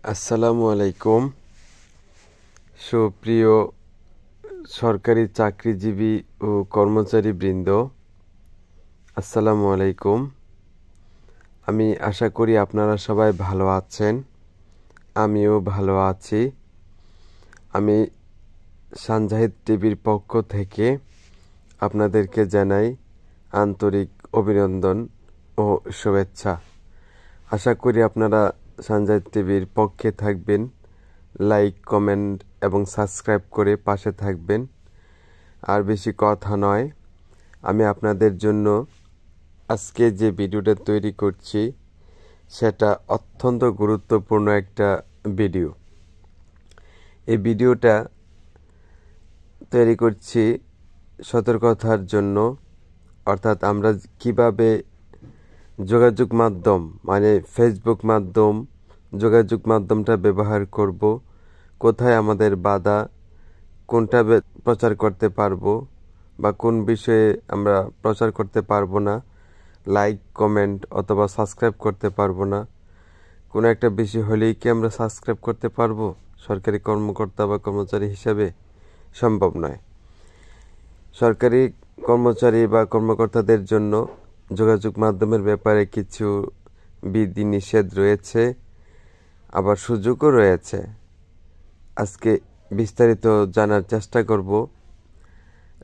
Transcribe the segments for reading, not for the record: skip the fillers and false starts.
আসসালামু আলাইকুম। সুপ্রিয় সরকারি চাকরিজীবী ও কর্মচারীবৃন্দ, আসসালামু আলাইকুম। আমি আশা করি আপনারা সবাই ভালো আছেন। আমিও ভালো আছি। আমি সানজাহিদ টিভির পক্ষ থেকে আপনাদেরকে জানাই আন্তরিক অভিনন্দন ও শুভেচ্ছা। আশা করি আপনারা সানজাহিদ টিভির পক্ষে থাকবেন, লাইক, কমেন্ট এবং সাবস্ক্রাইব করে পাশে থাকবেন। আর বেশি কথা নয়, আমি আপনাদের জন্য আজকে যে ভিডিওটা তৈরি করছি সেটা অত্যন্ত গুরুত্বপূর্ণ একটা ভিডিও। এই ভিডিওটা তৈরি করছি সতর্কতার জন্য, অর্থাৎ আমরা কিভাবে যোগাযোগ মাধ্যম মানে ফেসবুক মাধ্যম যোগাযোগ মাধ্যমটা ব্যবহার করব, কোথায় আমাদের বাধা, কোনটা প্রচার করতে পারবো বা কোন বিষয়ে আমরা প্রচার করতে পারবো না, লাইক, কমেন্ট অথবা সাবস্ক্রাইব করতে পারবো না। কোনো একটা বিষয় হলেই কি আমরা সাবস্ক্রাইব করতে পারবো? সরকারি কর্মকর্তা বা কর্মচারী হিসাবে সম্ভব নয়। সরকারি কর্মচারী বা কর্মকর্তাদের জন্য যোগাযোগ মাধ্যমের ব্যাপারে কিছু বিধি নিষেধ রয়েছে, আবার সুযোগও রয়েছে। আজকে বিস্তারিত জানার চেষ্টা করব।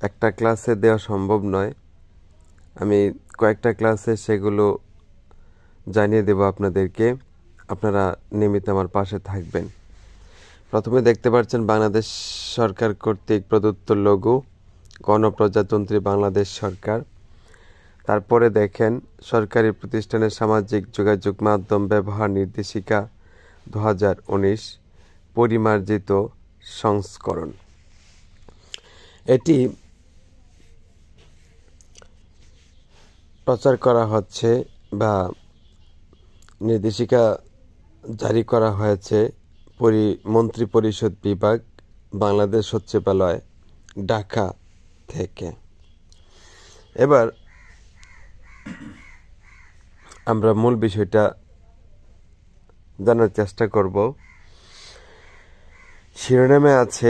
একটা ক্লাসে দেওয়া সম্ভব নয়, আমি কয়েকটা ক্লাসে সেগুলো জানিয়ে দেব আপনাদেরকে। আপনারা নিয়মিত আমার পাশে থাকবেন। প্রথমে দেখতে পাচ্ছেন বাংলাদেশ সরকার কর্তৃক প্রদত্ত লোগো, গণপ্রজাতন্ত্রী বাংলাদেশ সরকার। তারপরে দেখেন সরকারি প্রতিষ্ঠানের সামাজিক যোগাযোগ মাধ্যম ব্যবহার নির্দেশিকা 2019 পরিমার্জিত সংস্করণ। এটি প্রচার করা হচ্ছে বা নির্দেশিকা জারি করা হয়েছে মন্ত্রী পরিষদ বিভাগ, বাংলাদেশ সচিবালয়, ঢাকা থেকে। এবার আমরা মূল বিষয়টা জানার চেষ্টা করব। শিরোনামে আছে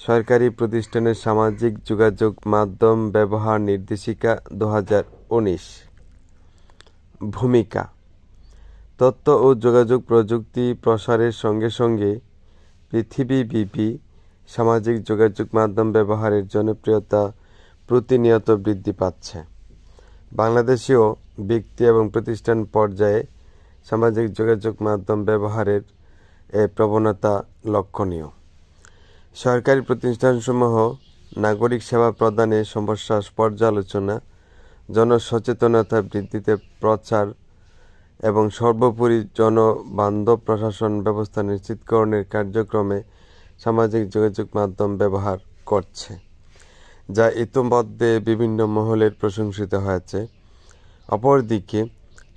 সরকারি প্রতিষ্ঠানের সামাজিক যোগাযোগ মাধ্যম ব্যবহার নির্দেশিকা 2019। ভূমিকা: তথ্য ও যোগাযোগ প্রযুক্তি প্রসারের সঙ্গে সঙ্গে পৃথিবীব্যাপী সামাজিক যোগাযোগ মাধ্যম ব্যবহারের জনপ্রিয়তা প্রতিনিয়ত বৃদ্ধি পাচ্ছে। বাংলাদেশেও ব্যক্তি এবং প্রতিষ্ঠান পর্যায়ে সামাজিক যোগাযোগ মাধ্যম ব্যবহারের এই প্রবণতা লক্ষণীয়। সরকারি প্রতিষ্ঠানসমূহ নাগরিক সেবা প্রদানে সমস্যা পর্যালোচনা, জনসচেতনতা বৃদ্ধিতে প্রচার এবং সর্বোপরি জনবান্ধব প্রশাসন ব্যবস্থা নিশ্চিতকরণের কার্যক্রমে সামাজিক যোগাযোগ মাধ্যম ব্যবহার করছে, যা ইতোমধ্যে বিভিন্ন মহলের প্রশংসিত হয়েছে। অপরদিকে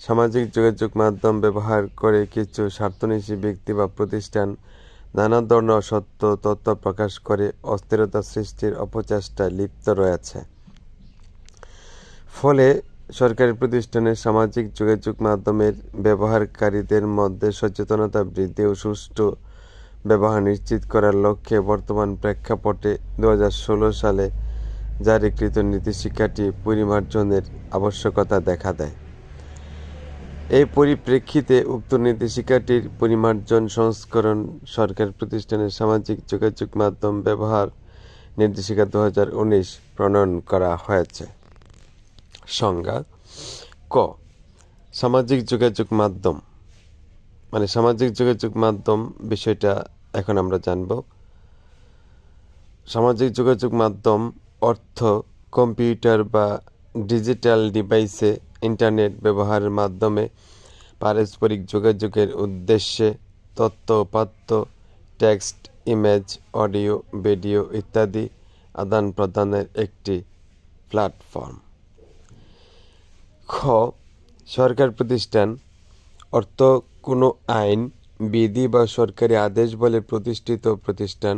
সামাজিক যোগাযোগ মাধ্যম ব্যবহার করে কিছু স্বার্থন্বেষী ব্যক্তি বা প্রতিষ্ঠান নানা ধরনের অসত্য তথ্য প্রকাশ করে অস্থিরতা সৃষ্টির অপচেষ্টায় লিপ্ত রয়েছে। ফলে সরকারি প্রতিষ্ঠানের সামাজিক যোগাযোগ মাধ্যমের ব্যবহারকারীদের মধ্যে সচেতনতা বৃদ্ধি ও সুষ্ঠু ব্যবহার নিশ্চিত করার লক্ষ্যে বর্তমান প্রেক্ষাপটে 2016 সালে জারিকৃত নির্দেশিকাটি পরিমার্জনের আবশ্যকতা দেখা দেয়। এই পরিপ্রেক্ষিতে উক্ত নির্দেশিকাটির পরিমার্জন সংস্করণ সরকারি প্রতিষ্ঠানের সামাজিক যোগাযোগ মাধ্যম ব্যবহার নির্দেশিকা 2019 প্রণয়ন করা হয়েছে। সংজ্ঞা: ক, সামাজিক যোগাযোগ মাধ্যম মানে সামাজিক যোগাযোগ মাধ্যম বিষয়টা এখন আমরা জানব। সামাজিক যোগাযোগ মাধ্যম অর্থ কম্পিউটার বা ডিজিটাল ডিভাইসে ইন্টারনেট ব্যবহারের মাধ্যমে পারস্পরিক যোগাযোগের উদ্দেশ্যে তথ্য, উপাত্ত, টেক্সট, ইমেজ, অডিও, ভিডিও ইত্যাদি আদান প্রদানের একটি প্ল্যাটফর্ম। খ, সরকার প্রতিষ্ঠান অর্থ কোনো আইন, বিধি বা সরকারি আদেশ বলে প্রতিষ্ঠিত প্রতিষ্ঠান,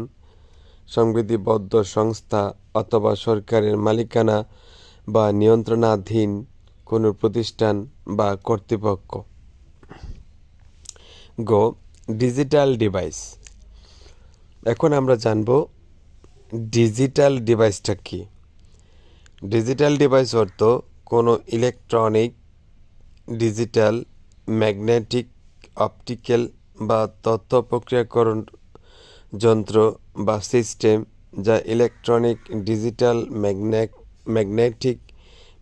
সংবিধিবদ্ধ সংস্থা অথবা সরকারের মালিকানা বা নিয়ন্ত্রণাধীন কোনো প্রতিষ্ঠান বা কর্তৃপক্ষ। গ, ডিজিটাল ডিভাইস। এখন আমরা জানব ডিজিটাল ডিভাইসটা কি। ডিজিটাল ডিভাইস অর্থ কোনো ইলেকট্রনিক, ডিজিটাল, ম্যাগনেটিক, অপটিক্যাল বা তথ্য প্রক্রিয়াকরণ যন্ত্র বা সিস্টেম যা ইলেকট্রনিক, ডিজিটাল, ম্যাগনেটিক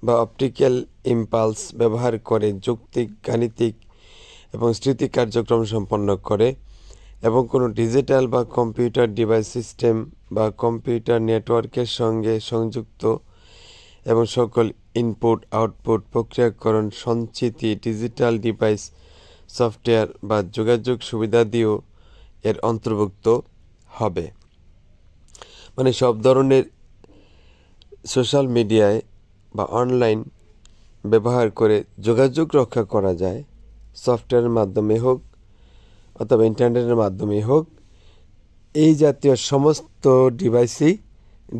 বা অপটিক্যাল ইম্পালস ব্যবহার করে যৌক্তিক, গাণিতিক এবং স্মৃতি কার্যক্রম সম্পন্ন করে, এবং কোনো ডিজিটাল বা কম্পিউটার ডিভাইস সিস্টেম বা কম্পিউটার নেটওয়ার্কের সঙ্গে সংযুক্ত এবং সকল ইনপুট আউটপুট প্রক্রিয়াকরণ সঞ্চিতি ডিজিটাল ডিভাইস সফটওয়্যার বা যোগাযোগ সুবিধাদিও এর অন্তর্ভুক্ত হবে। মানে সব ধরনের সোশ্যাল মিডিয়ায় বা অনলাইন ব্যবহার করে যোগাযোগ রক্ষা করা যায়, সফটওয়্যারের মাধ্যমে হোক অথবা ইন্টারনেটের মাধ্যমে হোক, এই জাতীয় সমস্ত ডিভাইসই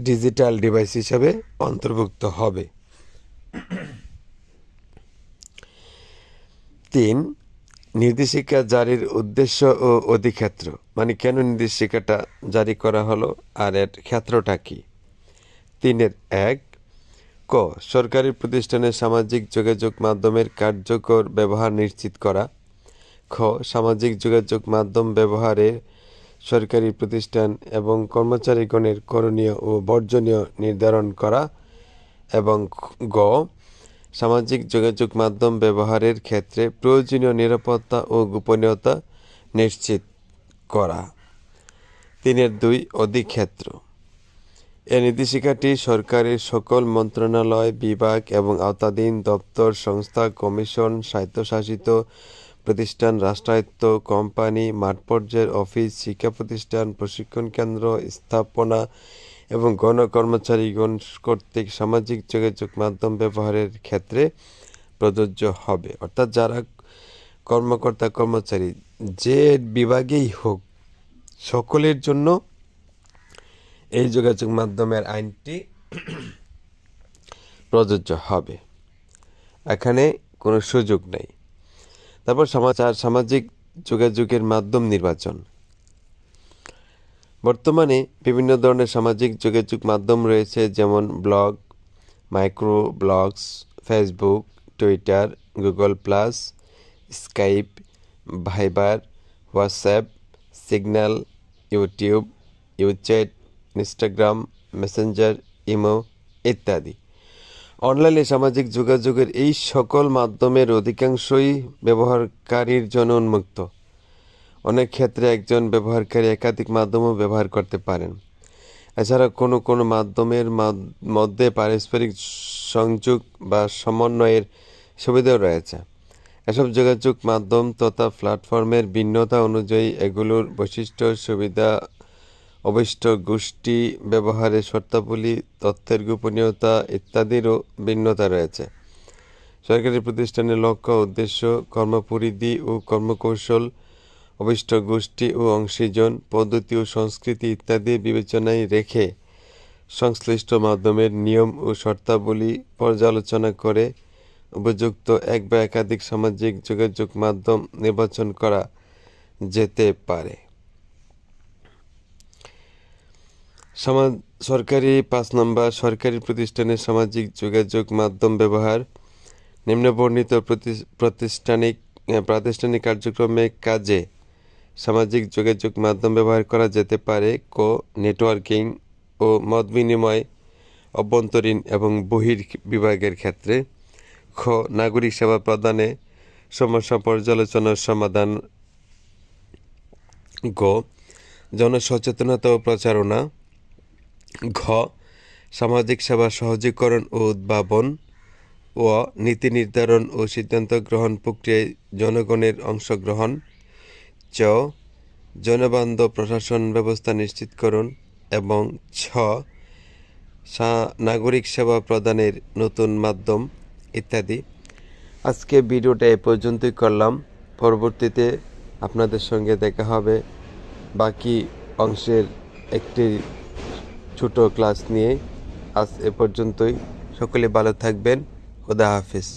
ডিজিটাল ডিভাইস হিসাবে অন্তর্ভুক্ত হবে। 3. নির্দেশিকা জারির উদ্দেশ্য ও অধিক্ষেত্র। মানে কেন নির্দেশিকাটা জারি করা হলো আর এর ক্ষেত্রটা কি। 3.1 ক সরকারি প্রতিষ্ঠানের সামাজিক যোগাযোগ মাধ্যমের কার্যকর ব্যবহার নিশ্চিত করা। খ সামাজিক যোগাযোগ মাধ্যম ব্যবহারে সরকারি প্রতিষ্ঠান এবং কর্মচারীগণের করণীয় ও বর্জনীয় নির্ধারণ করা। এবং গ সামাজিক যোগাযোগ মাধ্যম ব্যবহারের ক্ষেত্রে প্রয়োজনীয় নিরাপত্তা ও গোপনীয়তা নিশ্চিত করা। 3.2 অধিক্ষেত্র। এই নির্দেশিকাটি সরকারের সকল মন্ত্রণালয়, বিভাগ এবং আওতাধীন দপ্তর, সংস্থা, কমিশন, স্বায়ত্তশাসিত প্রতিষ্ঠান, রাষ্ট্রায়ত্ত কোম্পানি, মাঠ পর্যায়ের অফিস, শিক্ষা প্রতিষ্ঠান, প্রশিক্ষণ কেন্দ্র, স্থাপনা এবং গণকর্মচারীগণ কর্তৃক সামাজিক যোগাযোগ মাধ্যম ব্যবহারের ক্ষেত্রে প্রযোজ্য হবে। অর্থাৎ যারা কর্মকর্তা কর্মচারী যে বিভাগেই হোক, সকলের জন্য এই যোগাযোগ মাধ্যমের আইনটি প্রযোজ্য হবে। এখানে কোনো সুযোগ নেই। তারপর সামাজিক যোগাযোগের মাধ্যম নির্বাচন। বর্তমানে বিভিন্ন ধরনের সামাজিক যোগাযোগ মাধ্যম রয়েছে, যেমন blog, micro blogs, Facebook, Twitter, Google plus, Skype, Viber, WhatsApp, Signal, YouTube, WeChat, Instagram, Messenger, imo ইত্যাদি। অনলাইনে সামাজিক যোগাযোগের এই সকল মাধ্যমের অধিকাংশই ব্যবহারকারীর জন্য উন্মুক্ত। অনেক ক্ষেত্রে একজন ব্যবহারকারী একাধিক মাধ্যমও ব্যবহার করতে পারেন। এছাড়া কোনো কোনো মাধ্যমের মধ্যে পারস্পরিক সংযোগ বা সমন্বয়ের সুবিধাও রয়েছে। এসব যোগাযোগ মাধ্যম তথা প্ল্যাটফর্মের ভিন্নতা অনুযায়ী এগুলোর বৈশিষ্ট্য, সুবিধা, অভিষ্ট গোষ্ঠী, ব্যবহারের শর্তাবলী, তথ্যের গোপনীয়তা ইত্যাদিরও ভিন্নতা রয়েছে। সরকারি প্রতিষ্ঠানের লক্ষ্য, উদ্দেশ্য, কর্মপরিধি ও কর্মকৌশল, অভিষ্ট গোষ্ঠী ও অংশীজন, পদ্ধতি ও সংস্কৃতি ইত্যাদি বিবেচনায় রেখে সংশ্লিষ্ট মাধ্যমের নিয়ম ও শর্তাবলী পর্যালোচনা করে উপযুক্ত এক বা একাধিক সামাজিক যোগাযোগ মাধ্যম নির্বাচন করা যেতে পারে। সরকারি 5 নম্বর সরকারি প্রতিষ্ঠানের সামাজিক যোগাযোগ মাধ্যম ব্যবহার। নিম্নবর্ণিত প্রাতিষ্ঠানিক কার্যক্রমে কাজে সামাজিক যোগাযোগ মাধ্যম ব্যবহার করা যেতে পারে। ক নেটওয়ার্কিং ও মত বিনিময় অভ্যন্তরীণ এবং বহির বিভাগের ক্ষেত্রে। খ নাগরিক সেবা প্রদানে সমস্যা পর্যালোচনার সমাধান। গ জনসচেতনতা ও প্রচারণা। ঘ সামাজিক সেবা সহজীকরণ ও উদ্ভাবন। ও নীতি নির্ধারণ ও সিদ্ধান্ত গ্রহণ প্রক্রিয়ায় জনগণের অংশগ্রহণ। চ জনবান্ধব প্রশাসন ব্যবস্থা নিশ্চিতকরণ। এবং ছ নাগরিক সেবা প্রদানের নতুন মাধ্যম ইত্যাদি। আজকে ভিডিওটা এ পর্যন্তই করলাম। পরবর্তীতে আপনাদের সঙ্গে দেখা হবে বাকি অংশের একটি ছোট ক্লাস নিয়ে। আজ এ পর্যন্তই। সকলে ভালো থাকবেন। খোদা হাফেজ।